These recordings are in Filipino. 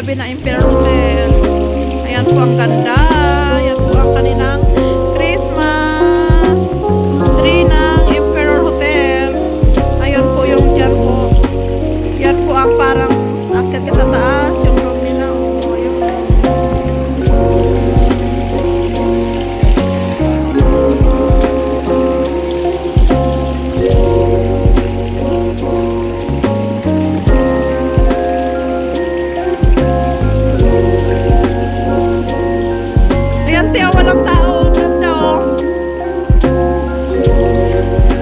labi na Emperor Hotel. Ayan po ang ganda. Ayan po ang kanilang Christmas tree ng Emperor Hotel. Ayan po yung dyan po. Yan po ang parang akit ka sa taas. Yung room nila. Oh, ayun. Ayan, tiyo, walang tao. Ang ganda, oh.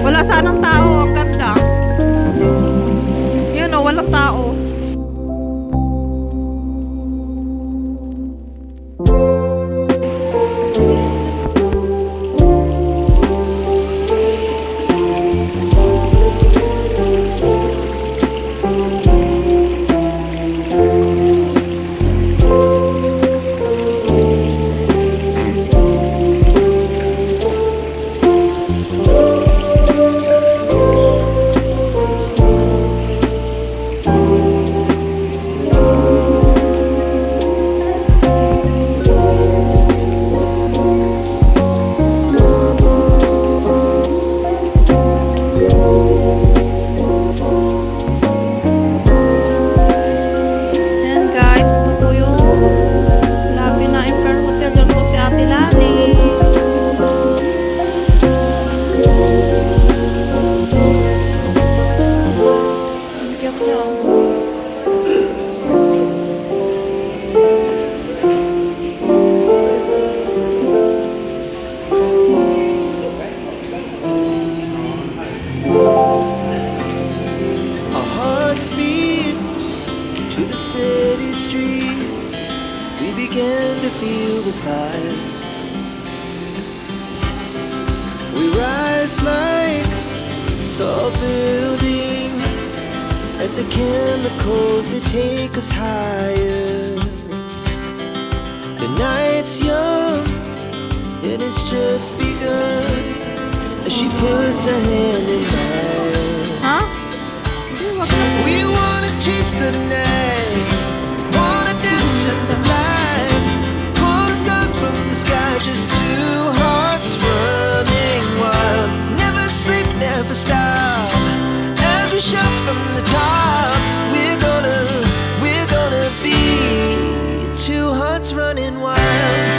Wala sanang tao. Ang ganda. Yun, oh, walang tao. To the city streets, we began to feel the fire. We rise like tall buildings as the chemicals they take us higher. The night's young, it has just begun as she puts her hand in mine. Huh? We wanna chase the night, wanna dance to the light, pull stars from the sky, just two hearts running wild. Never sleep, never stop, as we shout from the top. We're gonna be two hearts running wild.